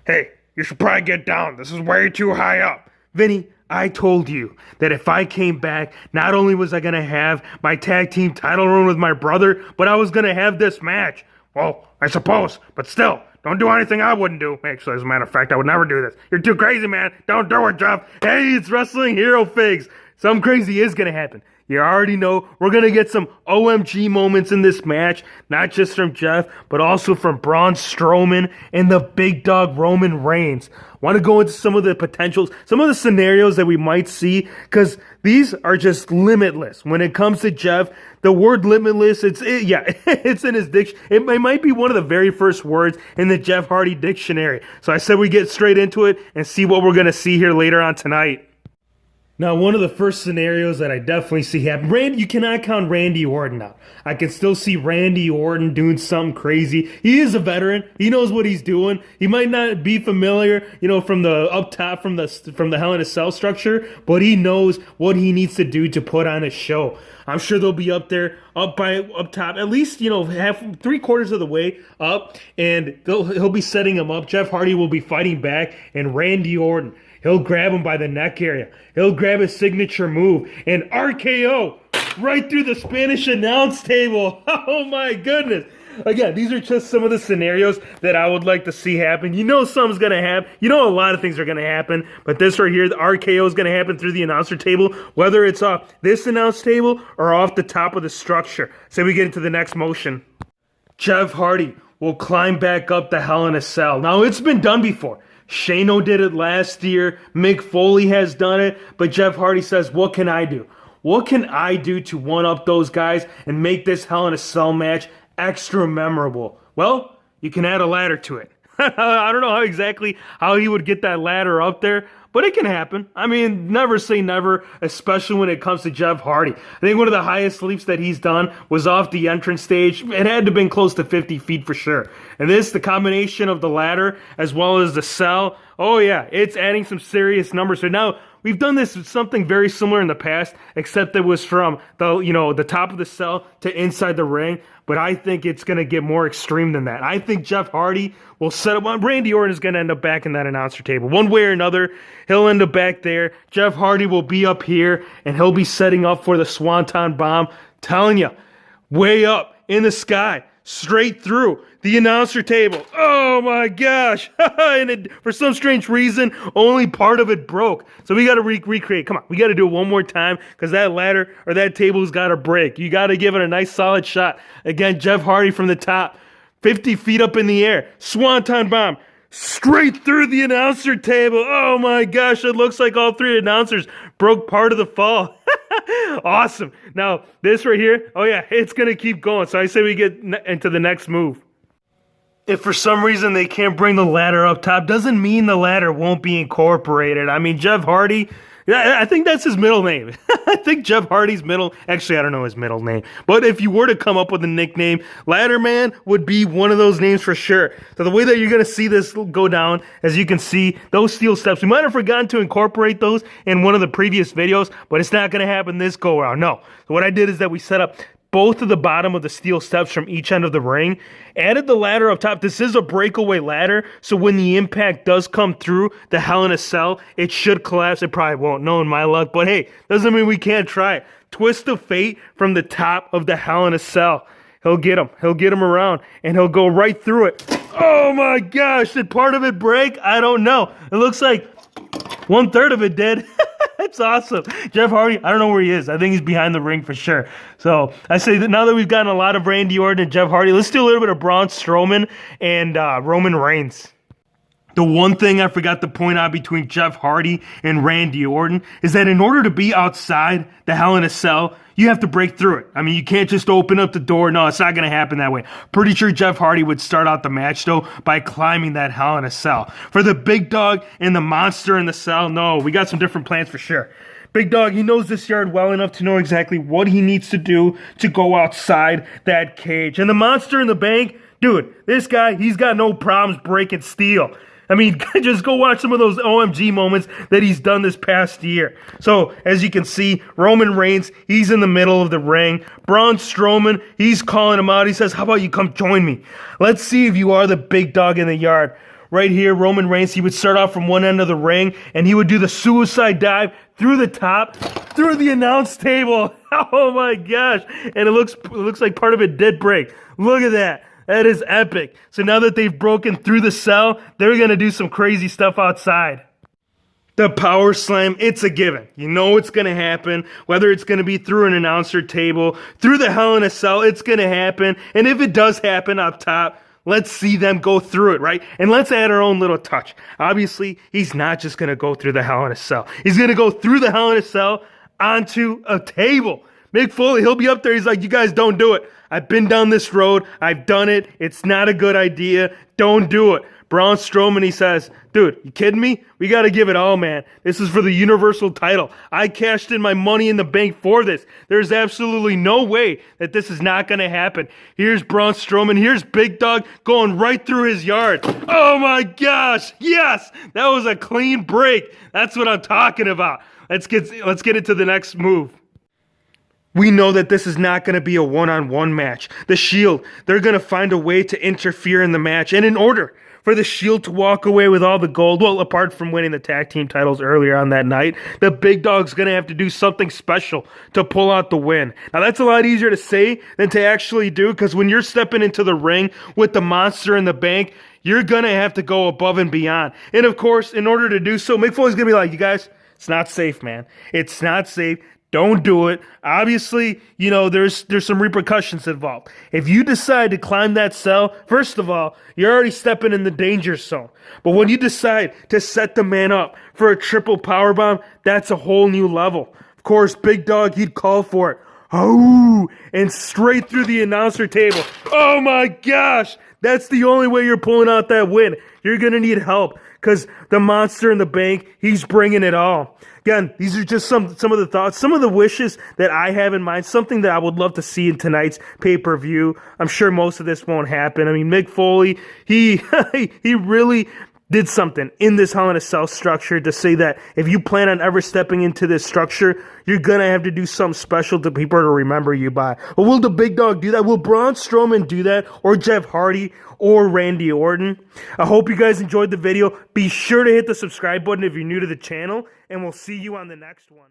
Hey, you should probably get down. This is way too high up. Vinny, I told you that if I came back, not only was I going to have my tag team title run with my brother, but I was going to have this match. Well, I suppose, but still, don't do anything I wouldn't do. Actually, as a matter of fact, I would never do this. You're too crazy, man. Don't do it, Jeff. Hey, it's Wrestling Hero Figs. Something crazy is going to happen. You already know we're going to get some OMG moments in this match, not just from Jeff, but also from Braun Strowman and the big dog Roman Reigns. Want to go into some of the potentials, some of the scenarios that we might see, because these are just limitless. When it comes to Jeff, the word limitless, it's in his diction. It might be one of the very first words in the Jeff Hardy dictionary. So I said we get straight into it and see what we're going to see here later on tonight. Now, one of the first scenarios that I definitely see happen, you cannot count Randy Orton out. I can still see Randy Orton doing something crazy. He is a veteran. He knows what he's doing. He might not be familiar, from the up top, from the Hell in a Cell structure, but he knows what he needs to do to put on a show. I'm sure they'll be up there, up top, at least, half, 3/4 of the way up, and he'll be setting him up. Jeff Hardy will be fighting back, and Randy Orton, he'll grab him by the neck area. He'll grab his signature move and RKO right through the Spanish announce table. Oh my goodness. Again, these are just some of the scenarios that I would like to see happen. Something's going to happen. A lot of things are going to happen. But this right here, the RKO is going to happen through the announcer table, whether it's off this announce table or off the top of the structure. So we get into the next motion. Jeff Hardy will climb back up the Hell in a Cell. Now, it's been done before. Shano did it last year. Mick Foley has done it. But Jeff Hardy says, what can I do? What can I do to one-up those guys and make this Hell in a Cell match extra memorable? Well, you can add a ladder to it. I don't know how he would get that ladder up there, but it can happen. I mean, never say never, especially when it comes to Jeff Hardy. I think one of the highest leaps that he's done was off the entrance stage. It had to have been close to 50 feet for sure. And the combination of the ladder as well as the cell, oh yeah, it's adding some serious numbers. So now, we've done this with something very similar in the past, except it was from the top of the cell to inside the ring. But I think it's going to get more extreme than that. I think Jeff Hardy will set up. Randy Orton is going to end up back in that announcer table. One way or another, he'll end up back there. Jeff Hardy will be up here, and he'll be setting up for the Swanton Bomb. Telling you, way up in the sky, straight through the announcer table. Oh my gosh. And for some strange reason, only part of it broke. So we got to recreate. Come on, we got to do it one more time because that ladder or that table's got to break. You got to give it a nice solid shot. Again, Jeff Hardy from the top, 50 feet up in the air. Swanton Bomb. Straight through the announcer table. Oh my gosh, it looks like all three announcers broke part of the fall. Awesome. Now, this right here, oh yeah, it's going to keep going. So I say we get into the next move. If for some reason they can't bring the ladder up top, doesn't mean the ladder won't be incorporated. I mean, Jeff Hardy, I think that's his middle name. I think Jeff Hardy's actually, I don't know his middle name. But if you were to come up with a nickname, Ladderman would be one of those names for sure. So the way that you're going to see this go down, as you can see, those steel steps, we might have forgotten to incorporate those in one of the previous videos, but it's not going to happen this go around. No. So what I did is that we set up both of the bottom of the steel steps from each end of the ring, added the ladder up top. This is a breakaway ladder, so when the impact does come through the Hell in a Cell, it should collapse. It probably won't, knowing my luck, but hey, doesn't mean we can't try it. Twist of fate from the top of the Hell in a Cell. He'll get him around, and he'll go right through it. Oh my gosh, did part of it break? I don't know. It looks like 1/3 of it did. That's awesome. Jeff Hardy, I don't know where he is. I think he's behind the ring for sure. So I say that now that we've gotten a lot of Randy Orton and Jeff Hardy, let's do a little bit of Braun Strowman and Roman Reigns. The one thing I forgot to point out between Jeff Hardy and Randy Orton is that in order to be outside the Hell in a Cell, you have to break through it. I mean, you can't just open up the door. No, it's not going to happen that way. Pretty sure Jeff Hardy would start out the match, though, by climbing that Hell in a Cell. For the big dog and the monster in the cell, no, we got some different plans for sure. Big dog, he knows this yard well enough to know exactly what he needs to do to go outside that cage. And the monster in the bank, dude, this guy, he's got no problems breaking steel. I mean, just go watch some of those OMG moments that he's done this past year. So, as you can see, Roman Reigns, he's in the middle of the ring. Braun Strowman, he's calling him out. He says, how about you come join me? Let's see if you are the big dog in the yard. right here, Roman Reigns, he would start off from one end of the ring, and he would do the suicide dive through the top, through the announce table. Oh my gosh. And it looks like part of it did break. Look at that. That is epic. So now that they've broken through the cell, they're going to do some crazy stuff outside. The power slam, it's a given. You know it's going to happen. Whether it's going to be through an announcer table, through the Hell in a Cell, it's going to happen. And if it does happen up top, let's see them go through it, right? And let's add our own little touch. Obviously, he's not just going to go through the Hell in a Cell. He's going to go through the Hell in a Cell onto a table. Mick Foley, he'll be up there. He's like, you guys don't do it. I've been down this road. I've done it. It's not a good idea. Don't do it. Braun Strowman, he says, dude, you kidding me? We got to give it all, man. This is for the Universal title. I cashed in my money in the bank for this. There's absolutely no way that this is not going to happen. Here's Braun Strowman. Here's Big Dog going right through his yard. Oh, my gosh. Yes, that was a clean break. That's what I'm talking about. Let's get into the next move. We know that this is not going to be a one-on-one match. The Shield, they're going to find a way to interfere in the match. And in order for the Shield to walk away with all the gold, well, apart from winning the tag team titles earlier on that night, the Big Dog's going to have to do something special to pull out the win. Now, that's a lot easier to say than to actually do, because when you're stepping into the ring with the Monster in the Bank, you're going to have to go above and beyond. And, of course, in order to do so, Mick Foley's going to be like, you guys, it's not safe, man. It's not safe. Don't do it. Obviously, you know, there's some repercussions involved. If you decide to climb that cell, first of all, you're already stepping in the danger zone. But when you decide to set the man up for a triple powerbomb, that's a whole new level. Of course, Big Dog, he'd call for it. Oh, and straight through the announcer table. Oh my gosh, that's the only way you're pulling out that win. You're going to need help, because the Monster in the Bank, he's bringing it all. Again, these are just some of the thoughts, some of the wishes that I have in mind, something that I would love to see in tonight's pay-per-view. I'm sure most of this won't happen. I mean, Mick Foley, he really did something in this Hell in a Cell structure to say that if you plan on ever stepping into this structure, you're going to have to do something special to people to remember you by. But will the Big Dog do that? Will Braun Strowman do that? Or Jeff Hardy? Or Randy Orton? I hope you guys enjoyed the video. Be sure to hit the subscribe button if you're new to the channel, and we'll see you on the next one.